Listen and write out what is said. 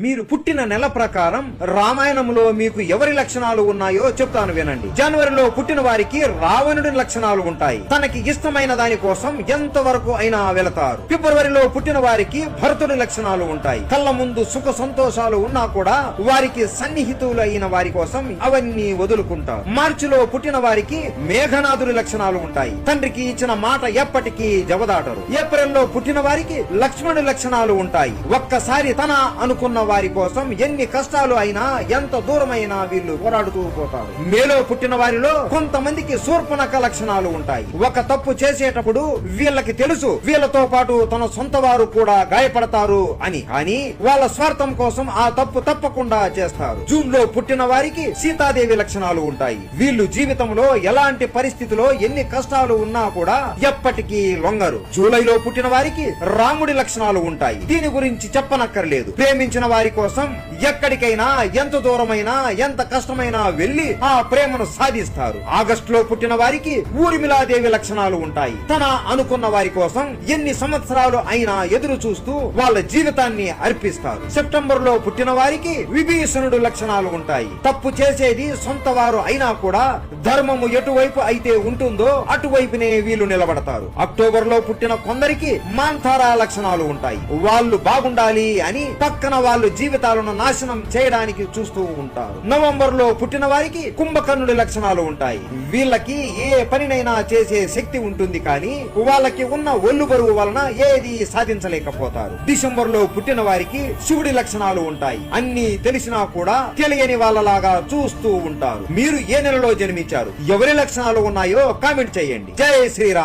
మీరు పుట్టిన నెల ప్రకారం రామాయణంలో మీకు ఎవరి లక్షణాలు ఉన్నాయో చెప్తాను వినండి. జనవరిలో పుట్టిన వారికి రావణుడి లక్షణాలు ఉంటాయి. తనకి ఇష్టమైన దాని కోసం ఎంత వరకు అయినా వెళతారు. ఫిబ్రవరిలో పుట్టిన వారికి భరతుడి లక్షణాలు ఉంటాయి. కళ్ళ ముందు సుఖ సంతోషాలు ఉన్నా కూడా వారికి సన్నిహితులు అయిన వారి కోసం అవన్నీ వదులుకుంటారు. మార్చిలో పుట్టిన వారికి మేఘనాథుడి లక్షణాలు ఉంటాయి. తండ్రికి ఇచ్చిన మాట ఎప్పటికీ జవదాటరు. ఏప్రిల్లో పుట్టిన వారికి లక్ష్మణుడి లక్షణాలు ఉంటాయి. ఒక్కసారి తన అనుకున్న వారి కోసం ఎన్ని కష్టాలు అయినా ఎంత దూరమైనా వీళ్ళు పోరాడుతూ పోతారు. మేలో పుట్టిన వారిలో కొంతమందికి శూర్పణఖ లక్షణాలు ఉంటాయి. ఒక తప్పు చేసేటప్పుడు వీళ్ళకి తెలుసు వీళ్ళతో పాటు తన సొంత వారు కూడా గాయపడతారు అని, కానీ వాళ్ళ స్వార్థం కోసం ఆ తప్పు తప్పకుండా చేస్తారు. జూన్ లో పుట్టిన వారికి సీతాదేవి లక్షణాలు ఉంటాయి. వీళ్ళు జీవితంలో ఎలాంటి పరిస్థితిలో ఎన్ని కష్టాలు ఉన్నా కూడా ఎప్పటికీ లొంగరు. జూలైలో పుట్టిన వారికి రాముడి లక్షణాలు ఉంటాయి. దీని గురించి చెప్పనక్కర్లేదు. ప్రేమించిన వారి కోసం ఎక్కడికైనా ఎంత దూరమైనా ఎంత కష్టమైనా వెళ్లి ఆ ప్రేమను సాధిస్తారు. ఆగస్టులో పుట్టిన వారికి ఊర్మిళాదేవి లక్షణాలు ఉంటాయి. తన అనుకున్న వారి కోసం ఎన్ని సంవత్సరాలు అయినా ఎదురు చూస్తూ వాళ్ళ జీవితాన్ని అర్పిస్తారు. సెప్టెంబర్ లో పుట్టిన వారికి విభీషణుడు లక్షణాలు ఉంటాయి. తప్పు చేసేది సొంత వారు అయినా కూడా ధర్మము ఎటువైపు అయితే ఉంటుందో అటువైపునే వీళ్ళు నిలబడతారు. అక్టోబర్ లో పుట్టిన కొందరికి మాంతారా లక్షణాలు ఉంటాయి. వాళ్ళు బాగుండాలి అని పక్కన వాళ్ళు జీవితాలను నాశనం చేయడానికి చూస్తూ ఉంటారు. నవంబర్ లో పుట్టిన వారికి కుంభకర్ణుడి లక్షణాలు ఉంటాయి. వీళ్ళకి ఏ పనినైనా చేసే శక్తి ఉంటుంది, కానీ వాళ్ళకి ఉన్న ఒళ్ళు బరువు వలన ఏది సాధించలేకపోతారు. డిసెంబర్ లో పుట్టిన వారికి శివుడి లక్షణాలు ఉంటాయి. అన్ని తెలిసినా కూడా తెలియని వాళ్ళలాగా చూస్తూ ఉంటారు. మీరు ఏ నెలలో జన్మించారు, ఎవరి లక్షణాలు ఉన్నాయో కామెంట్ చేయండి. జై శ్రీరామ్.